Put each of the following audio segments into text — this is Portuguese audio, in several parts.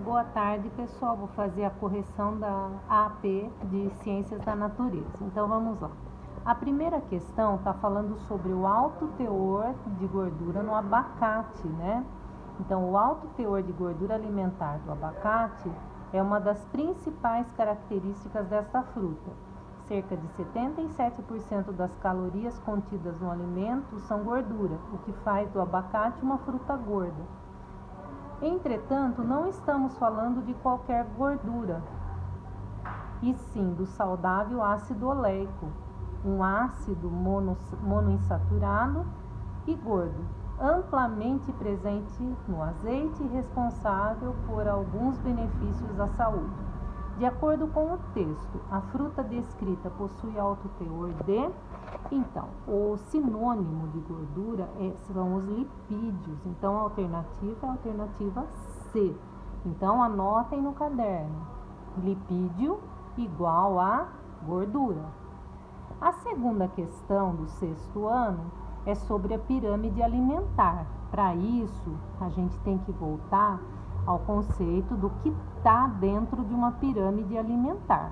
Boa tarde, pessoal. Vou fazer a correção da AP de Ciências da Natureza. Então, vamos lá. A primeira questão está falando sobre o alto teor de gordura no abacate, né? Então, o alto teor de gordura alimentar do abacate é uma das principais características desta fruta. Cerca de 77% das calorias contidas no alimento são gordura, o que faz do abacate uma fruta gorda. Entretanto, não estamos falando de qualquer gordura, e sim do saudável ácido oleico, um ácido monoinsaturado e gordo, amplamente presente no azeite e responsável por alguns benefícios à saúde. De acordo com o texto, a fruta descrita possui alto teor de... Então, o sinônimo de gordura são os lipídios. Então, a alternativa é a alternativa C. Então, anotem no caderno. Lipídio igual a gordura. A segunda questão do 6º ano é sobre a pirâmide alimentar. Para isso, a gente tem que voltar ao conceito do que está dentro de uma pirâmide alimentar,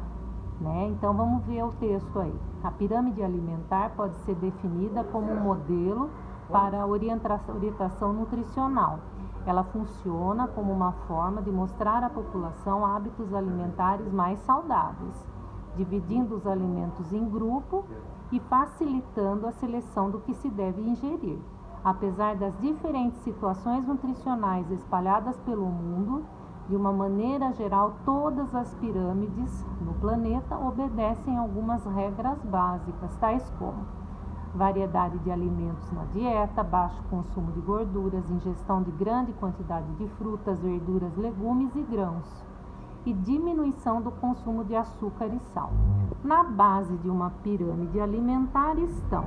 né? Então, vamos ver o texto aí. A pirâmide alimentar pode ser definida como um modelo para orientação nutricional. Ela funciona como uma forma de mostrar à população hábitos alimentares mais saudáveis, dividindo os alimentos em grupo e facilitando a seleção do que se deve ingerir. Apesar das diferentes situações nutricionais espalhadas pelo mundo, de uma maneira geral, todas as pirâmides no planeta obedecem algumas regras básicas, tais como variedade de alimentos na dieta, baixo consumo de gorduras, ingestão de grande quantidade de frutas, verduras, legumes e grãos, e diminuição do consumo de açúcar e sal. Na base de uma pirâmide alimentar estão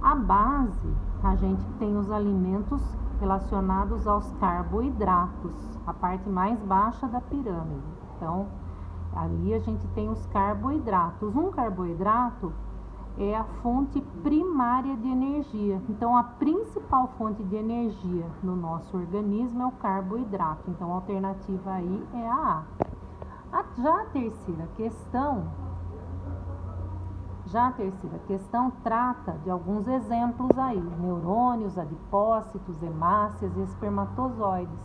a base, a gente tem os alimentos relacionados aos carboidratos, a parte mais baixa da pirâmide. Então, ali a gente tem os carboidratos. Um carboidrato é a fonte primária de energia. Então, a principal fonte de energia no nosso organismo é o carboidrato. Então, a alternativa aí é a A. Já a terceira questão trata de alguns exemplos aí: neurônios, adipócitos, hemácias e espermatozoides.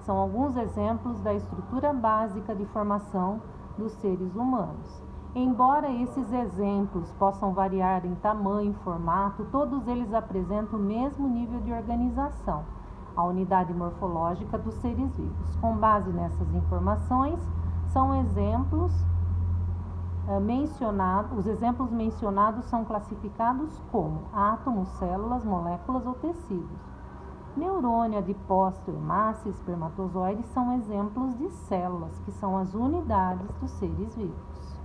São alguns exemplos da estrutura básica de formação dos seres humanos. Embora esses exemplos possam variar em tamanho e formato, todos eles apresentam o mesmo nível de organização, a unidade morfológica dos seres vivos. Com base nessas informações, são exemplos os exemplos mencionados são classificados como átomos, células, moléculas ou tecidos. Neurônio, adipócito, hemácia e espermatozoide são exemplos de células, que são as unidades dos seres vivos.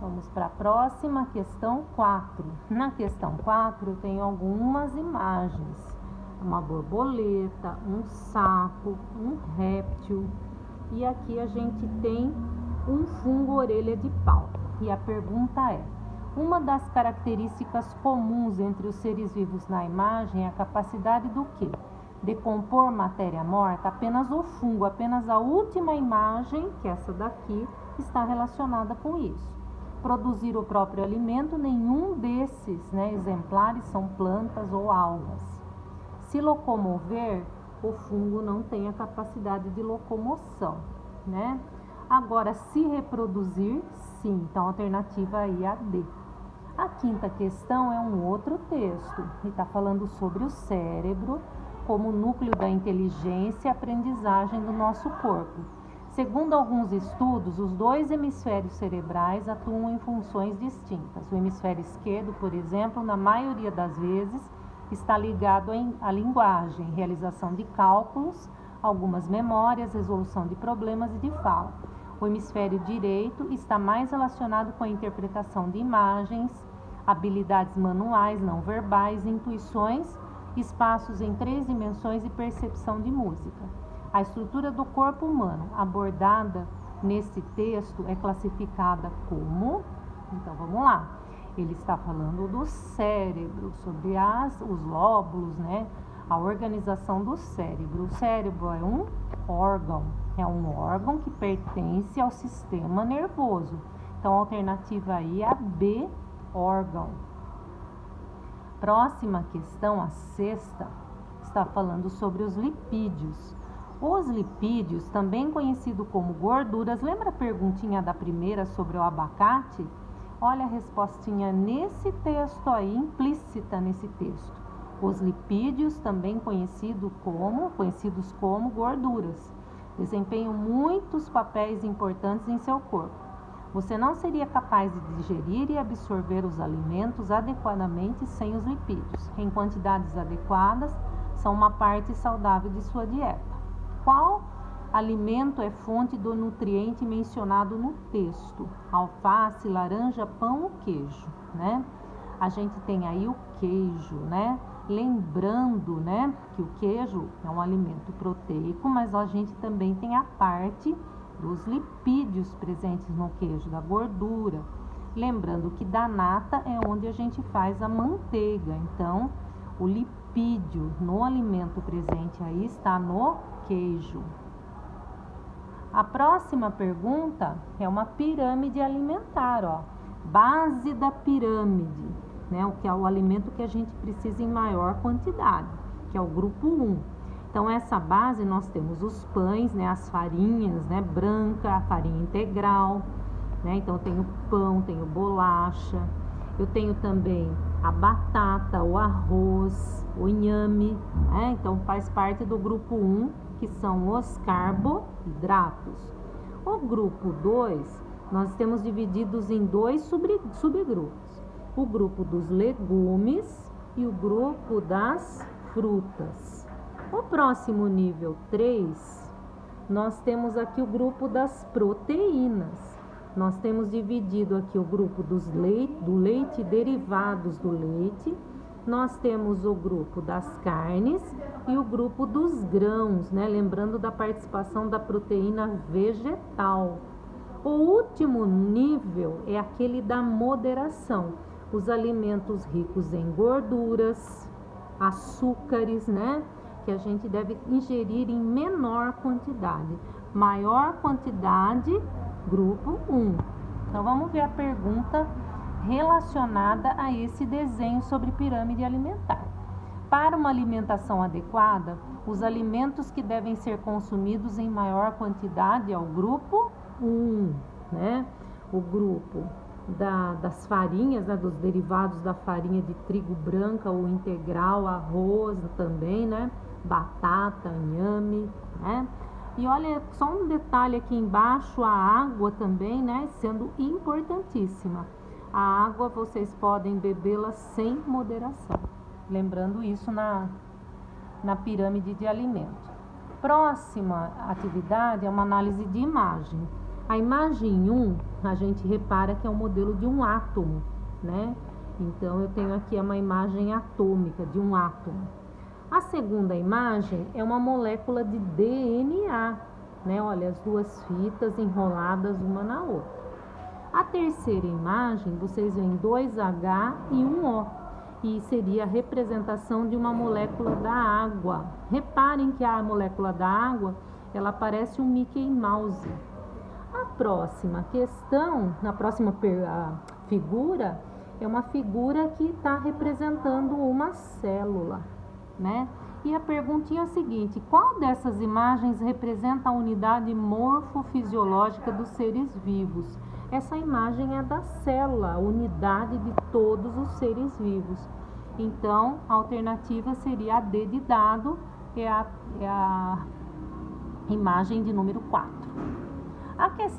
Vamos para a próxima, questão 4. Na questão 4, eu tenho algumas imagens. Uma borboleta, um sapo, um réptil. E aqui a gente tem um fungo orelha de pau. E a pergunta é: uma das características comuns entre os seres vivos na imagem é a capacidade do quê? Decompor matéria morta? Apenas o fungo, apenas a última imagem, que é essa daqui, está relacionada com isso. Produzir o próprio alimento, nenhum desses, exemplares são plantas ou algas. Se locomover, o fungo não tem a capacidade de locomoção, né? Agora, se reproduzir, sim. Então, a alternativa aí é a D. A quinta questão é um outro texto, e está falando sobre o cérebro como núcleo da inteligência e aprendizagem do nosso corpo. Segundo alguns estudos, os dois hemisférios cerebrais atuam em funções distintas. O hemisfério esquerdo, por exemplo, na maioria das vezes, está ligado à linguagem, realização de cálculos, algumas memórias, resolução de problemas e de fala. O hemisfério direito está mais relacionado com a interpretação de imagens, habilidades manuais, não verbais, intuições, espaços em 3 dimensões e percepção de música. A estrutura do corpo humano abordada nesse texto é classificada como... Então, vamos lá. Ele está falando do cérebro, sobre os lóbulos, A organização do cérebro. O cérebro é um órgão que pertence ao sistema nervoso. Então, a alternativa aí é a B, órgão. Próxima questão, a sexta, está falando sobre os lipídios. Os lipídios, também conhecido como gorduras, lembra a perguntinha da primeira sobre o abacate? Olha a respostinha nesse texto aí, implícita nesse texto. Os lipídios, também conhecidos como gorduras, desempenham muitos papéis importantes em seu corpo. Você não seria capaz de digerir e absorver os alimentos adequadamente sem os lipídios. Em quantidades adequadas, são uma parte saudável de sua dieta. Qual alimento é fonte do nutriente mencionado no texto? Alface, laranja, pão ou queijo, né? A gente tem aí o queijo, né? Lembrando, né, que o queijo é um alimento proteico, mas a gente também tem a parte dos lipídios presentes no queijo, da gordura. Lembrando que da nata é onde a gente faz a manteiga. Então, o lipídio no alimento presente aí está no queijo. A próxima pergunta é uma pirâmide alimentar, ó. Base da pirâmide, né? O que é o alimento que a gente precisa em maior quantidade, que é o grupo 1. Então, essa base nós temos os pães, né? As farinhas, né? Branca, a farinha integral, né? Então, eu tenho pão, tenho bolacha, eu tenho também a batata, o arroz, o inhame, né? Então, faz parte do grupo 1, que são os carboidratos. O grupo 2, nós temos divididos em dois subgrupos. O grupo dos legumes e o grupo das frutas. O próximo nível 3, nós temos aqui o grupo das proteínas. Nós temos dividido aqui o grupo do leite e derivados do leite. Nós temos o grupo das carnes e o grupo dos grãos, né? Lembrando da participação da proteína vegetal. O último nível é aquele da moderação. Os alimentos ricos em gorduras, açúcares, né? Que a gente deve ingerir em menor quantidade. Maior quantidade, grupo 1. Então, vamos ver a pergunta relacionada a esse desenho sobre pirâmide alimentar. Para uma alimentação adequada, os alimentos que devem ser consumidos em maior quantidade é o grupo 1, né? O grupo das farinhas, né? Dos derivados da farinha de trigo branca ou integral, arroz também, né? Batata, inhame, né? E olha, só um detalhe aqui embaixo, a água também, né? Sendo importantíssima. A água vocês podem bebê-la sem moderação. Lembrando isso na pirâmide de alimento. Próxima atividade é uma análise de imagem. A imagem 1, a gente repara que é um modelo de um átomo, né? Então, eu tenho aqui uma imagem atômica de um átomo. A segunda imagem é uma molécula de DNA, né? Olha, as duas fitas enroladas uma na outra. A terceira imagem, vocês veem 2H e um O, e seria a representação de uma molécula da água. Reparem que a molécula da água, ela parece um Mickey Mouse. A próxima questão, na próxima figura, é uma figura que está representando uma célula, né? E a perguntinha é a seguinte: qual dessas imagens representa a unidade morfofisiológica dos seres vivos? Essa imagem é da célula, a unidade de todos os seres vivos. Então, a alternativa seria a D de dado, é a imagem de número 4.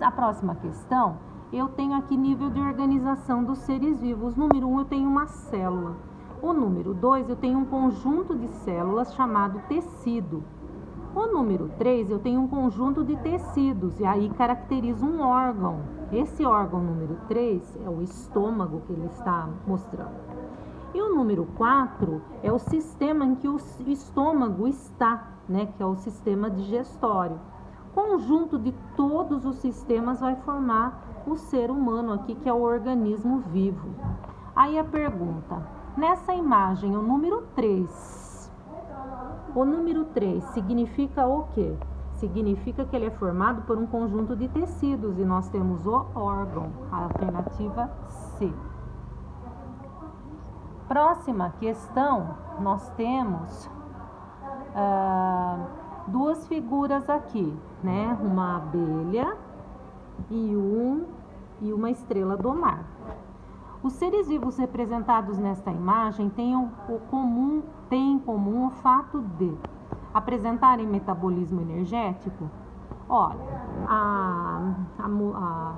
A próxima questão, eu tenho aqui nível de organização dos seres vivos. Número 1, eu tenho uma célula. O número 2, eu tenho um conjunto de células chamado tecido. O número 3, eu tenho um conjunto de tecidos, e aí caracteriza um órgão. Esse órgão número 3 é o estômago que ele está mostrando. E o número 4 é o sistema em que o estômago está, né, que é o sistema digestório. Conjunto de todos os sistemas vai formar o ser humano aqui, que é o organismo vivo. Aí a pergunta: nessa imagem, o número 3 O número 3 significa o quê? Significa que ele é formado por um conjunto de tecidos e nós temos o órgão, a alternativa C. Próxima questão, nós temos duas figuras aqui, né? Uma abelha e uma estrela do mar. Os seres vivos representados nesta imagem têm em comum o fato de apresentarem metabolismo energético. Olha, a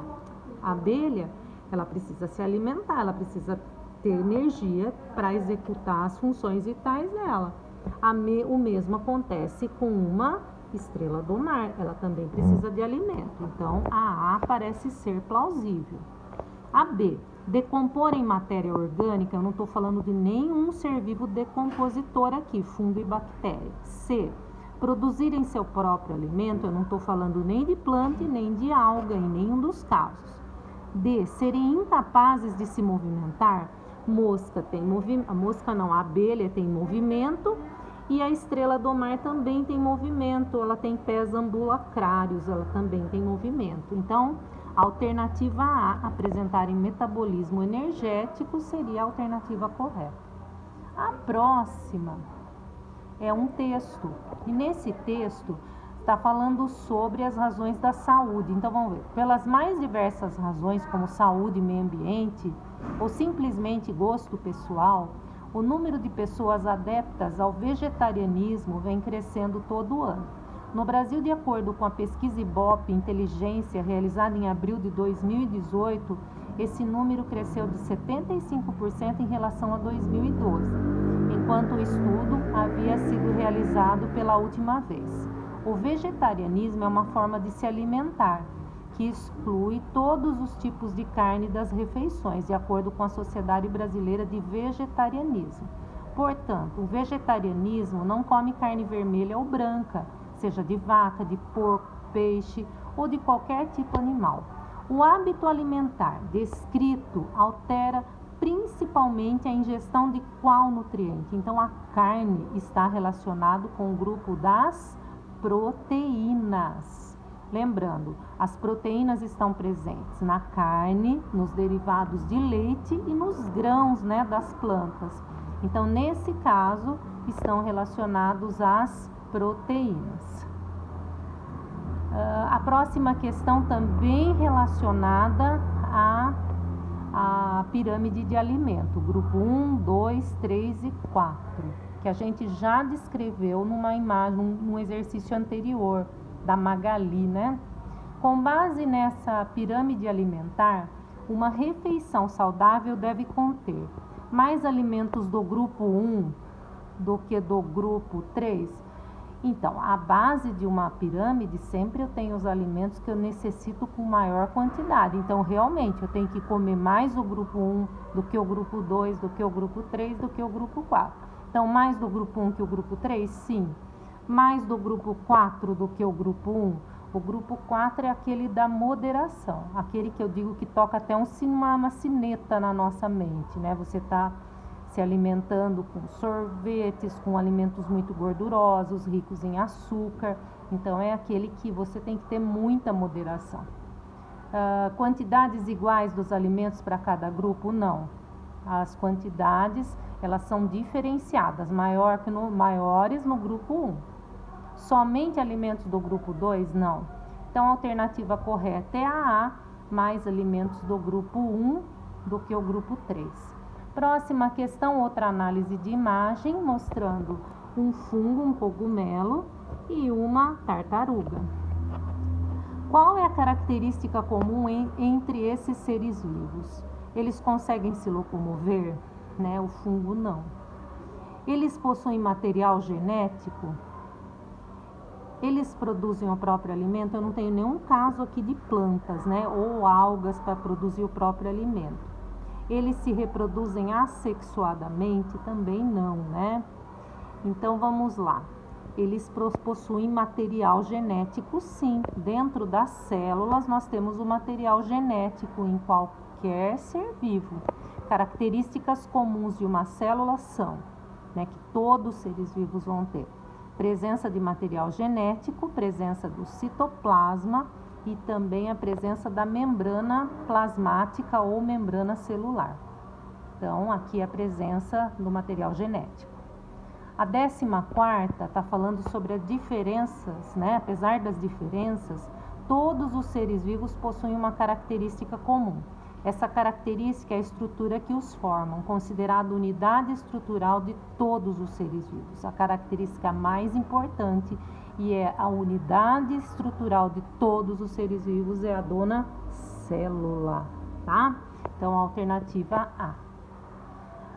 abelha, ela precisa se alimentar, ela precisa ter energia para executar as funções vitais dela. O mesmo acontece com uma estrela do mar, ela também precisa de alimento. Então, a A parece ser plausível. A B, decompor em matéria orgânica, eu não estou falando de nenhum ser vivo decompositor aqui, fungo e bactéria. C, produzir em seu próprio alimento, eu não estou falando nem de planta e nem de alga, em nenhum dos casos. D, serem incapazes de se movimentar, a abelha tem movimento e a estrela do mar também tem movimento, ela tem pés ambulacrários, ela também tem movimento. Então, a alternativa A, apresentarem metabolismo energético, seria a alternativa correta. A próxima é um texto, e nesse texto está falando sobre as razões da saúde. Então vamos ver, pelas mais diversas razões, como saúde e meio ambiente, ou simplesmente gosto pessoal, o número de pessoas adeptas ao vegetarianismo vem crescendo todo ano. No Brasil, de acordo com a pesquisa Ibope Inteligência, realizada em abril de 2018, esse número cresceu de 75% em relação a 2012, enquanto o estudo havia sido realizado pela última vez. O vegetarianismo é uma forma de se alimentar, que exclui todos os tipos de carne das refeições, de acordo com a Sociedade Brasileira de Vegetarianismo. Portanto, o vegetarianismo não come carne vermelha ou branca, seja de vaca, de porco, peixe ou de qualquer tipo animal. O hábito alimentar descrito altera principalmente a ingestão de qual nutriente? Então, a carne está relacionada com o grupo das proteínas. Lembrando, as proteínas estão presentes na carne, nos derivados de leite e nos grãos, né, das plantas. Então, nesse caso, estão relacionados às proteínas. A próxima questão também relacionada à pirâmide de alimento, grupo 1, 2, 3 e 4, que a gente já descreveu numa imagem, num exercício anterior da Magali, né? Com base nessa pirâmide alimentar, uma refeição saudável deve conter mais alimentos do grupo 1 do que do grupo 3. Então, a base de uma pirâmide, sempre eu tenho os alimentos que eu necessito com maior quantidade. Então, realmente, eu tenho que comer mais o grupo 1 do que o grupo 2, do que o grupo 3, do que o grupo 4. Então, mais do grupo 1 que o grupo 3? Sim. Mais do grupo 4 do que o grupo 1? O grupo 4 é aquele da moderação, aquele que eu digo que toca até uma sineta na nossa mente, né? Você está se alimentando com sorvetes, com alimentos muito gordurosos, ricos em açúcar. Então, é aquele que você tem que ter muita moderação. Quantidades iguais dos alimentos para cada grupo? Não. As quantidades, elas são diferenciadas, maiores no grupo 1. Somente alimentos do grupo 2? Não. Então, a alternativa correta é a A, mais alimentos do grupo 1 do que o grupo 3. Próxima questão, outra análise de imagem, mostrando um fungo, um cogumelo e uma tartaruga. Qual é a característica comum entre esses seres vivos? Eles conseguem se locomover, né? O fungo não. Eles possuem material genético? Eles produzem o próprio alimento? Eu não tenho nenhum caso aqui de plantas, né? Ou algas para produzir o próprio alimento. Eles se reproduzem assexuadamente? Também não, né? Então, vamos lá. Eles possuem material genético, sim. Dentro das células, nós temos o material genético em qualquer ser vivo. Características comuns de uma célula são, né, que todos os seres vivos vão ter: presença de material genético, presença do citoplasma e também a presença da membrana plasmática ou membrana celular. Então, aqui a presença do material genético. A 14ª está falando sobre as diferenças, né? Apesar das diferenças, todos os seres vivos possuem uma característica comum. Essa característica é a estrutura que os formam, considerada unidade estrutural de todos os seres vivos. A característica mais importante e é a unidade estrutural de todos os seres vivos é a dona célula, tá? Então, a alternativa A.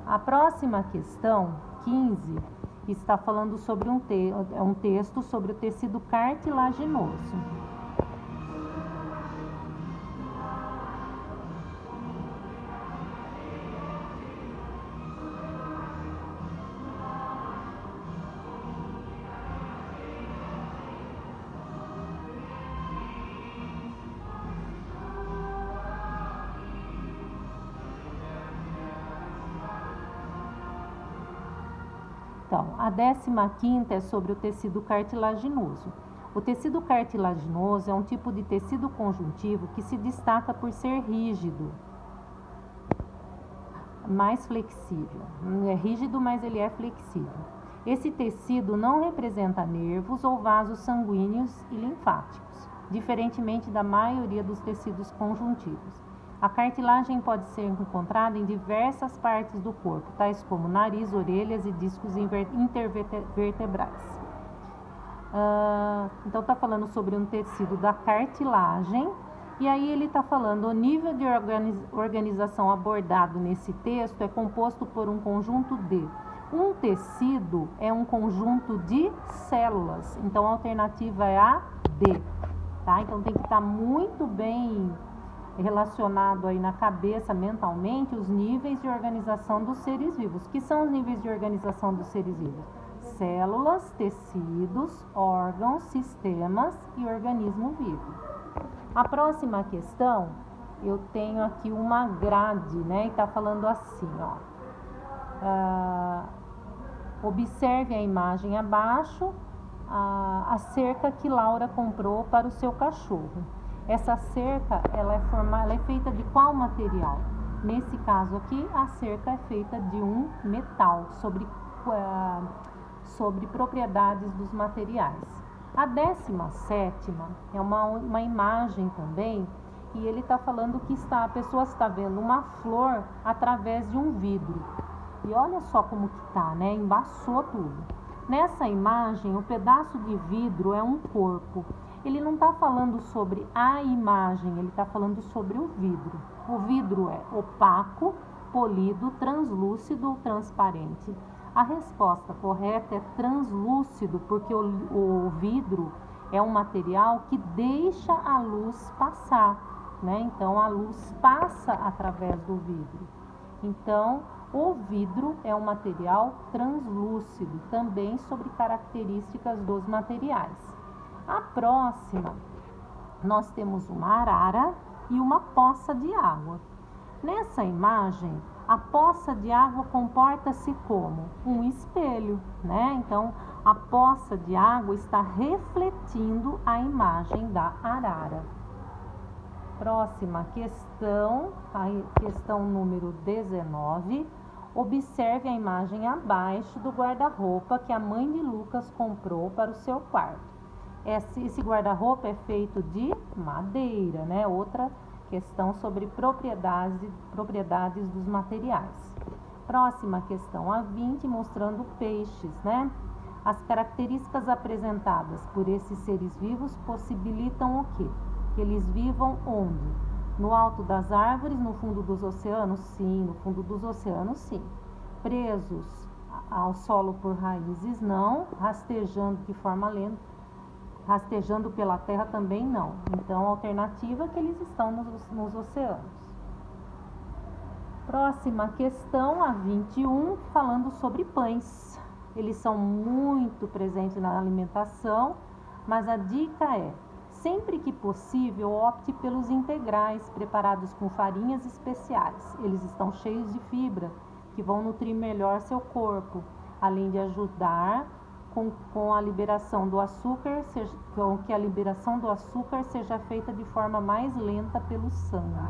A próxima questão, 15, está falando sobre um texto sobre o tecido cartilaginoso. Então, a 15ª é sobre o tecido cartilaginoso. O tecido cartilaginoso é um tipo de tecido conjuntivo que se destaca por ser rígido, mais flexível. É rígido, mas ele é flexível. Esse tecido não representa nervos ou vasos sanguíneos e linfáticos, diferentemente da maioria dos tecidos conjuntivos. A cartilagem pode ser encontrada em diversas partes do corpo, tais como nariz, orelhas e discos intervertebrais. Então, está falando sobre um tecido da cartilagem, e aí ele está falando o nível de organização abordado nesse texto é composto por um conjunto de. Um tecido é um conjunto de células, então a alternativa é a D, tá? Então, tem que estar muito bem relacionado aí na cabeça, mentalmente, os níveis de organização dos seres vivos. Que são os níveis de organização dos seres vivos? Células, tecidos, órgãos, sistemas e organismo vivo. A próxima questão, eu tenho aqui uma grade, né? E tá falando assim, ó. Observe a imagem abaixo, a cerca que Laura comprou para o seu cachorro. Essa cerca, ela é feita de qual material? Nesse caso aqui, a cerca é feita de um metal, sobre propriedades dos materiais. A 17ª é uma imagem também, e ele está falando que a pessoa está vendo uma flor através de um vidro. E olha só como que tá, né? Embaçou tudo. Nessa imagem, o pedaço de vidro é um corpo. Ele não está falando sobre a imagem, ele está falando sobre o vidro. O vidro é opaco, polido, translúcido ou transparente. A resposta correta é translúcido, porque o vidro é um material que deixa a luz passar, né? Então, a luz passa através do vidro. Então, o vidro é um material translúcido, também sobre características dos materiais. A próxima, nós temos uma arara e uma poça de água. Nessa imagem, a poça de água comporta-se como um espelho, né? Então, a poça de água está refletindo a imagem da arara. Próxima questão, a questão número 19. Observe a imagem abaixo do guarda-roupa que a mãe de Lucas comprou para o seu quarto. Esse guarda-roupa é feito de madeira, né? Outra questão sobre propriedades dos materiais. Próxima questão, a 20, mostrando peixes, né? As características apresentadas por esses seres vivos possibilitam o quê? Que eles vivam onde? No alto das árvores, no fundo dos oceanos? Sim, no fundo dos oceanos, sim. Presos ao solo por raízes? Não. Rastejando de forma lenta? Rastejando pela terra também não. Então, a alternativa é que eles estão nos oceanos. Próxima questão, a 21, falando sobre pães. Eles são muito presentes na alimentação, mas a dica é, sempre que possível, opte pelos integrais, preparados com farinhas especiais. Eles estão cheios de fibra, que vão nutrir melhor seu corpo, além de ajudar com a liberação do açúcar, que a liberação do açúcar seja feita de forma mais lenta pelo sangue.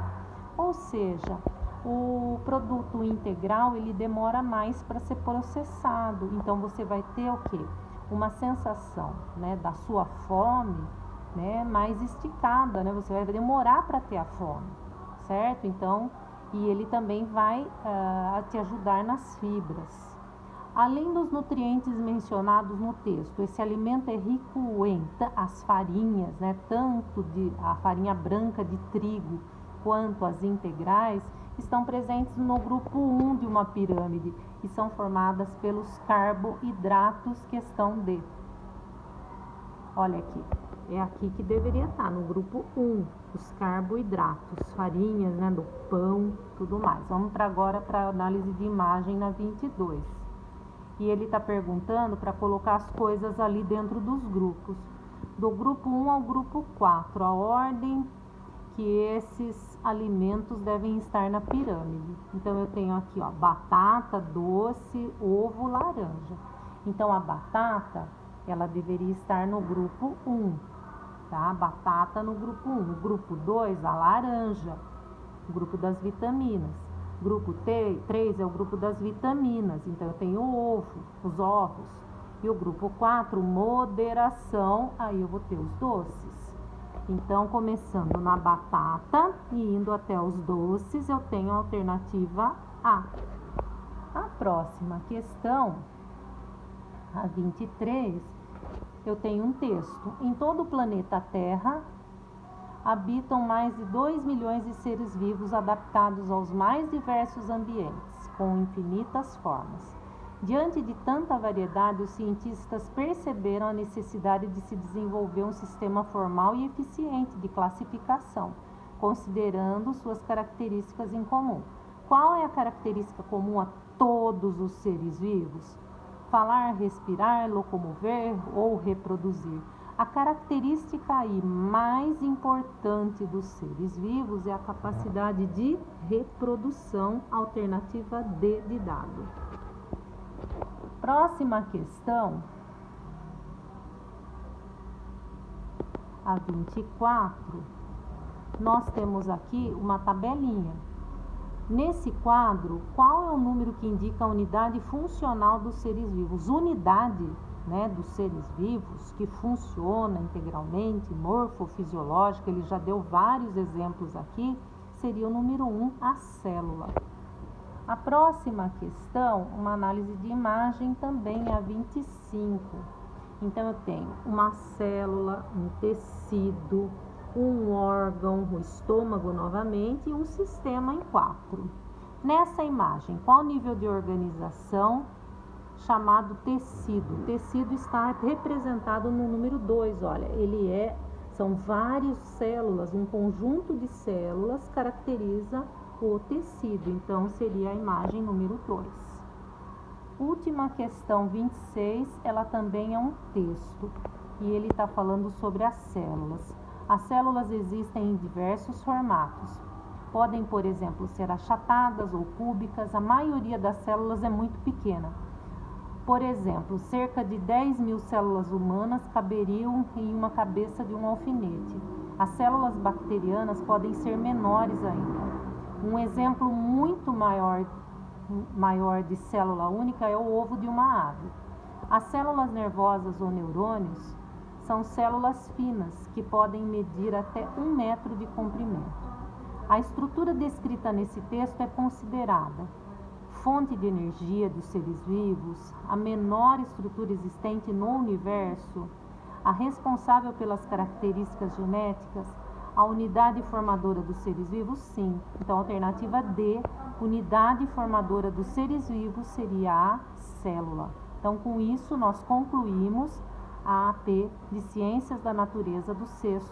Ou seja, o produto integral ele demora mais para ser processado. Então você vai ter o quê? Uma sensação, né, da sua fome, né, mais esticada, né? Você vai demorar para ter a fome, certo? Então, e ele também vai te ajudar nas fibras. Além dos nutrientes mencionados no texto, esse alimento é rico em as farinhas, né, tanto a farinha branca de trigo quanto as integrais, estão presentes no grupo 1 de uma pirâmide e são formadas pelos carboidratos, questão D. Olha aqui, é aqui que deveria estar, no grupo 1, os carboidratos, farinhas, né, do pão, tudo mais. Vamos agora para a análise de imagem na 22. E ele está perguntando para colocar as coisas ali dentro dos grupos. Do grupo 1 ao grupo 4, a ordem que esses alimentos devem estar na pirâmide. Então, eu tenho aqui, ó, batata, doce, ovo, laranja. Então, a batata, ela deveria estar no grupo 1, tá? Batata no grupo 1. No grupo 2, a laranja, o grupo das vitaminas. Grupo 3 é o grupo das vitaminas, então eu tenho o ovo, os ovos. E o grupo 4, moderação, aí eu vou ter os doces. Então, começando na batata e indo até os doces, eu tenho a alternativa A. A próxima questão, a 23, eu tenho um texto. Em todo o planeta Terra, habitam mais de 2 milhões de seres vivos adaptados aos mais diversos ambientes, com infinitas formas. Diante de tanta variedade, os cientistas perceberam a necessidade de se desenvolver um sistema formal e eficiente de classificação, considerando suas características em comum. Qual é a característica comum a todos os seres vivos? Falar, respirar, locomover ou reproduzir. A característica aí mais importante dos seres vivos é a capacidade de reprodução, alternativa D de dado. Próxima questão, a 24, nós temos aqui uma tabelinha. Nesse quadro, qual é o número que indica a unidade funcional dos seres vivos? Unidade, né, dos seres vivos que funciona integralmente, morfofisiológica, ele já deu vários exemplos aqui, seria o número 1, a célula. A próxima questão, uma análise de imagem, também a 25. Então, eu tenho uma célula, um tecido, um órgão, o estômago novamente e um sistema em 4. Nessa imagem, qual o nível de organização chamado tecido? O tecido está representado no número 2, olha, são várias células, um conjunto de células caracteriza o tecido, então seria a imagem número 2. Última questão, 26, ela também é um texto e ele está falando sobre as células. As células existem em diversos formatos. Podem, por exemplo, ser achatadas ou cúbicas. A maioria das células é muito pequena. Por exemplo, cerca de 10 mil células humanas caberiam em uma cabeça de um alfinete. As células bacterianas podem ser menores ainda. Um exemplo muito maior de célula única é o ovo de uma ave. As células nervosas ou neurônios são células finas que podem medir até 1 metro de comprimento. A estrutura descrita nesse texto é considerada fonte de energia dos seres vivos, a menor estrutura existente no universo, a responsável pelas características genéticas, a unidade formadora dos seres vivos, sim. Então, a alternativa D, unidade formadora dos seres vivos, seria a célula. Então, com isso, nós concluímos a AP de Ciências da Natureza do 6º